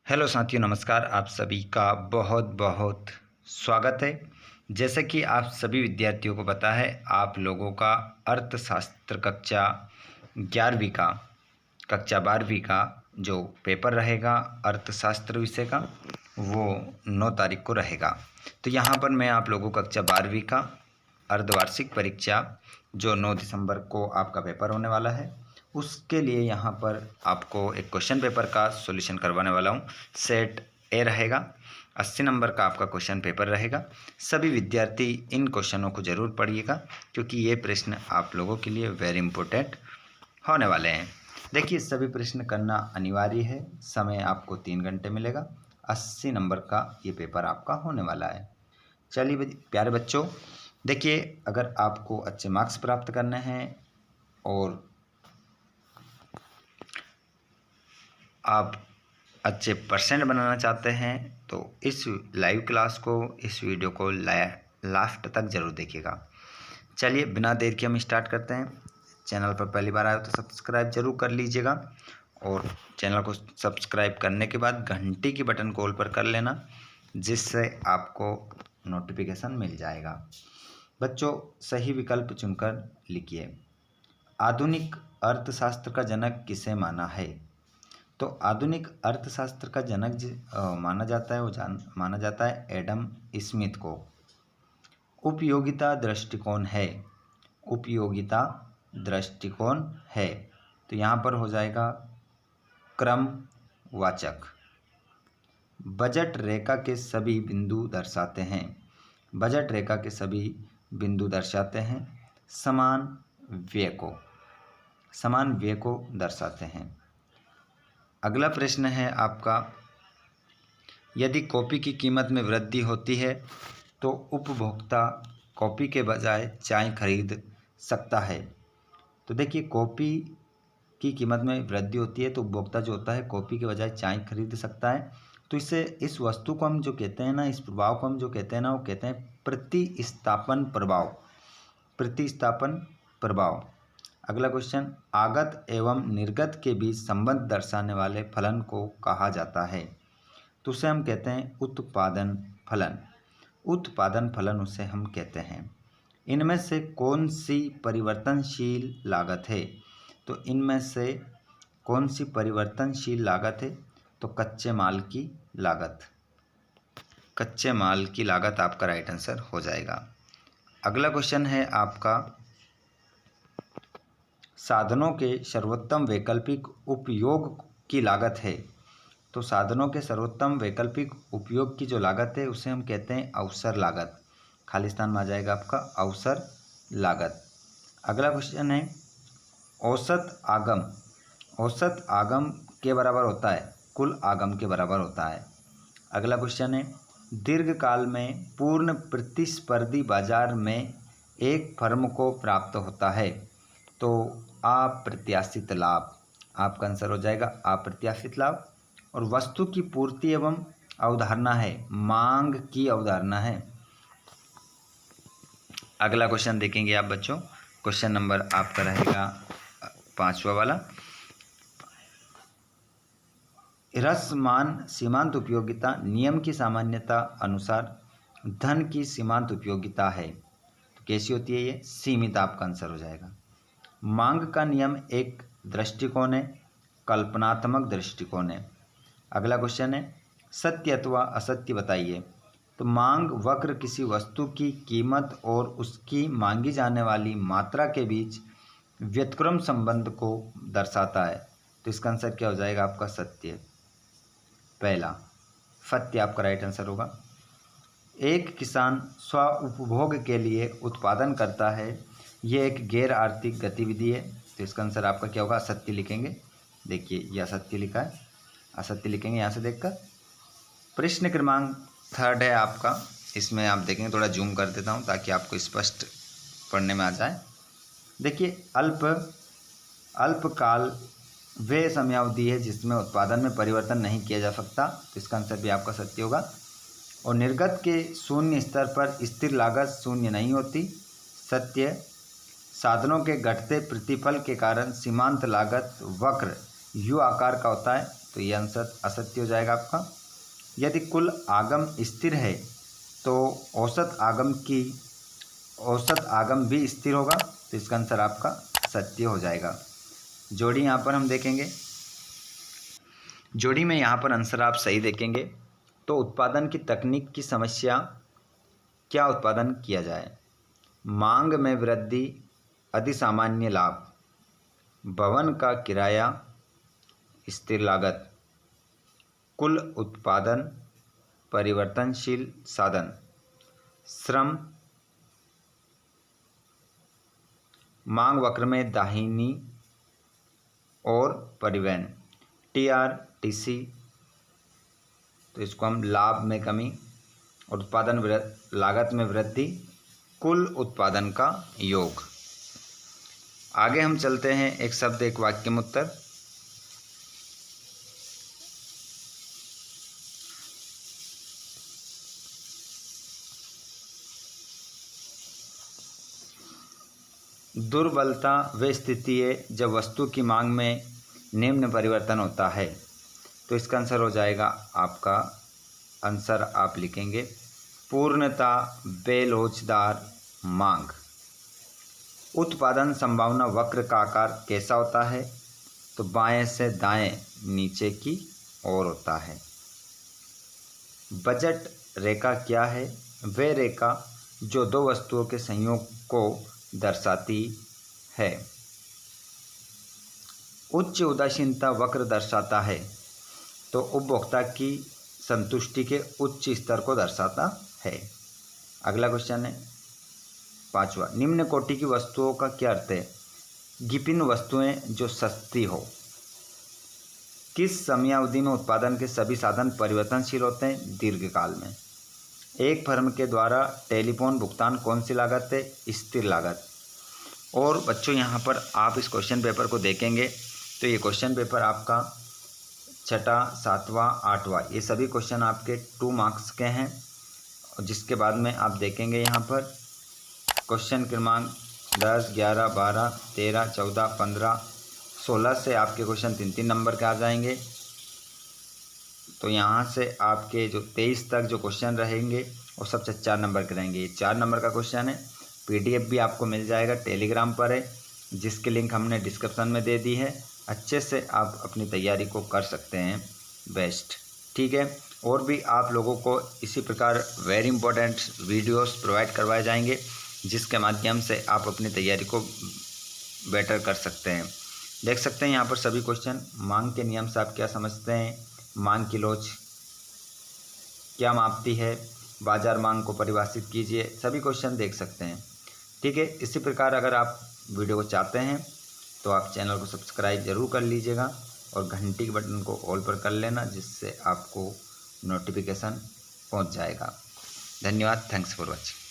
Hello साथियों, नमस्कार। आप सभी का बहुत बहुत स्वागत है। जैसे कि आप सभी विद्यार्थियों को पता है, आप लोगों का अर्थशास्त्र कक्षा 11वीं का कक्षा 12वीं का जो पेपर रहेगा अर्थशास्त्र विषय का, वो 9 तारीख को रहेगा। तो यहाँ पर मैं आप लोगों को कक्षा 12वीं का अर्धवार्षिक परीक्षा जो 9 दिसंबर को आपका पेपर होने वाला है, उसके लिए यहाँ पर आपको एक क्वेश्चन पेपर का सॉल्यूशन करवाने वाला हूँ। सेट ए रहेगा, 80 नंबर का आपका क्वेश्चन पेपर रहेगा। सभी विद्यार्थी इन क्वेश्चनों को ज़रूर पढ़िएगा, क्योंकि ये प्रश्न आप लोगों के लिए वेरी इंपॉर्टेंट होने वाले हैं। देखिए, सभी प्रश्न करना अनिवार्य है। समय आपको 3 घंटे मिलेगा। 80 नंबर का ये पेपर आपका होने वाला है। चलिए प्यारे बच्चों, देखिए, अगर आपको अच्छे मार्क्स प्राप्त करने हैं और आप अच्छे परसेंट बनाना चाहते हैं, तो इस लाइव क्लास को, इस वीडियो को लास्ट तक ज़रूर देखिएगा। चलिए बिना देर के हम स्टार्ट करते हैं। चैनल पर पहली बार आए हो तो सब्सक्राइब जरूर कर लीजिएगा, और चैनल को सब्सक्राइब करने के बाद घंटी की बटन को ऑल पर कर लेना, जिससे आपको नोटिफिकेशन मिल जाएगा। बच्चों, सही विकल्प चुनकर लिखिए। आधुनिक अर्थशास्त्र का जनक किसे माना है? तो आधुनिक अर्थशास्त्र का जनक माना जाता है, माना जाता है एडम स्मिथ को। उपयोगिता दृष्टिकोण है, उपयोगिता दृष्टिकोण है, तो यहाँ पर हो जाएगा क्रमवाचक। बजट रेखा के सभी बिंदु दर्शाते हैं, बजट रेखा के सभी बिंदु दर्शाते हैं समान व्यय को, समान व्यय को दर्शाते हैं। अगला प्रश्न है आपका, यदि कॉपी की कीमत में वृद्धि होती है तो उपभोक्ता कॉपी के बजाय चाय खरीद सकता है। तो देखिए, कॉपी की कीमत में वृद्धि होती है तो उपभोक्ता जो होता है कॉपी के बजाय चाय खरीद सकता है। तो इससे इस वस्तु को हम जो कहते हैं ना, इस प्रभाव को हम जो कहते हैं ना, वो कहते हैं प्रतिस्थापन प्रभाव, प्रतिस्थापन प्रभाव। अगला क्वेश्चन, आगत एवं निर्गत के बीच संबंध दर्शाने वाले फलन को कहा जाता है। तो उसे हम कहते हैं उत्पादन फलन, उत्पादन फलन उसे हम कहते हैं। इनमें से कौन सी परिवर्तनशील लागत है? तो इनमें से कौन सी परिवर्तनशील लागत है? तो कच्चे माल की लागत, कच्चे माल की लागत आपका राइट आंसर हो जाएगा। अगला क्वेश्चन है आपका, साधनों के सर्वोत्तम वैकल्पिक उपयोग की लागत है। तो साधनों के सर्वोत्तम वैकल्पिक उपयोग की जो लागत है उसे हम कहते हैं अवसर लागत। खाली स्थान में आ जाएगा आपका अवसर लागत। अगला क्वेश्चन है, औसत आगम, औसत आगम के बराबर होता है कुल आगम के बराबर होता है। अगला क्वेश्चन है, दीर्घकाल में पूर्ण प्रतिस्पर्धी बाजार में एक फर्म को प्राप्त होता है। तो अप्रत्याशित लाभ, आपका आंसर हो जाएगा अप्रत्याशित लाभ। और वस्तु की पूर्ति एवं अवधारणा है, मांग की अवधारणा है। अगला क्वेश्चन देखेंगे आप बच्चों, क्वेश्चन नंबर आपका रहेगा 5वां वाला। ह्रस्वमान सीमांत उपयोगिता नियम की सामान्यता अनुसार धन की सीमांत उपयोगिता है। तो कैसी होती है ये? सीमित, आपका आंसर हो जाएगा। मांग का नियम एक दृष्टिकोण है, कल्पनात्मक दृष्टिकोण है। अगला क्वेश्चन है, सत्य अथवा असत्य बताइए। तो मांग वक्र किसी वस्तु की कीमत और उसकी मांगी जाने वाली मात्रा के बीच व्युत्क्रम संबंध को दर्शाता है। तो इसका आंसर क्या हो जाएगा आपका? सत्य, पहला सत्य आपका राइट आंसर होगा। एक किसान स्व उपभोग के लिए उत्पादन करता है, यह एक गैर आर्थिक गतिविधि है। तो इसका आंसर आपका क्या होगा? असत्य लिखेंगे। देखिए, यह असत्य लिखा है, असत्य लिखेंगे यहाँ से देखकर। प्रश्न क्रमांक 3 है आपका, इसमें आप देखेंगे, थोड़ा जूम कर देता हूँ ताकि आपको स्पष्ट पढ़ने में आ जाए। देखिए, अल्पकाल वे समयावधि है जिसमें उत्पादन में परिवर्तन नहीं किया जा सकता। तो इसका आंसर भी आपका सत्य होगा। और निर्गत के शून्य स्तर पर स्थिर लागत शून्य नहीं होती, सत्य। साधनों के घटते प्रतिफल के कारण सीमांत लागत वक्र यू आकार का होता है। तो ये आंसर असत्य हो जाएगा आपका। यदि कुल आगम स्थिर है तो औसत आगम भी स्थिर होगा, तो इसका आंसर आपका सत्य हो जाएगा। जोड़ी यहाँ पर हम देखेंगे, जोड़ी में यहाँ पर आंसर आप सही देखेंगे तो उत्पादन की तकनीक की समस्या, क्या उत्पादन किया जाए? मांग में वृद्धि, अधिसामान्य लाभ, भवन का किराया, स्थिर लागत, कुल उत्पादन, परिवर्तनशील साधन, श्रम, मांग वक्र में दाहिनी और परिवहन, TRTC, तो इसको हम लाभ में कमी और उत्पादन लागत में वृद्धि, कुल उत्पादन का योग। आगे हम चलते हैं, एक शब्द एक वाक्य में उत्तर। दुर्बलता व स्थिति है जब वस्तु की मांग में निम्न परिवर्तन होता है, तो इसका आंसर हो जाएगा आपका, आंसर आप लिखेंगे पूर्णता बेलोचदार मांग। उत्पादन संभावना वक्र का आकार कैसा होता है? तो बाएं से दाएं नीचे की ओर होता है। बजट रेखा क्या है? वह रेखा जो दो वस्तुओं के संयोग को दर्शाती है। उच्च उदासीनता वक्र दर्शाता है, तो उपभोक्ता की संतुष्टि के उच्च स्तर को दर्शाता है। अगला क्वेश्चन है 5वां, निम्न कोटि की वस्तुओं का क्या अर्थ है? विभिन्न वस्तुएं जो सस्ती हो। किस समयावधि में उत्पादन के सभी साधन परिवर्तनशील होते हैं? दीर्घकाल में। एक फर्म के द्वारा टेलीफोन भुगतान कौन सी लागत है? स्थिर लागत। और बच्चों यहाँ पर आप इस क्वेश्चन पेपर को देखेंगे तो ये क्वेश्चन पेपर आपका 6वां, 7वां, 8वां, ये सभी क्वेश्चन आपके 2 मार्क्स के हैं। जिसके बाद में आप देखेंगे यहाँ पर क्वेश्चन क्रमांक 10, 11, 12, 13, 14, 15, 16 से आपके क्वेश्चन 3-3 नंबर के आ जाएंगे। तो यहाँ से आपके जो 23 तक जो क्वेश्चन रहेंगे वो सब 4 नंबर के रहेंगे। ये 4 नंबर का क्वेश्चन है। PDF भी आपको मिल जाएगा, टेलीग्राम पर है, जिसकी लिंक हमने डिस्क्रिप्शन में दे दी है। अच्छे से आप अपनी तैयारी को कर सकते हैं बेस्ट, ठीक है। और भी आप लोगों को इसी प्रकार वेरी इंपॉर्टेंट वीडियोस प्रोवाइड करवाए जाएंगे, जिसके माध्यम से आप अपनी तैयारी को बेटर कर सकते हैं। देख सकते हैं यहाँ पर सभी क्वेश्चन। मांग के नियम से आप क्या समझते हैं? मांग की लोच क्या मापती है? बाजार मांग को परिभाषित कीजिए। सभी क्वेश्चन देख सकते हैं, ठीक है। इसी प्रकार अगर आप वीडियो को चाहते हैं तो आप चैनल को सब्सक्राइब जरूर कर लीजिएगा और घंटी के बटन को ऑल पर कर लेना, जिससे आपको नोटिफिकेशन पहुंच जाएगा। धन्यवाद। Thanks for watching.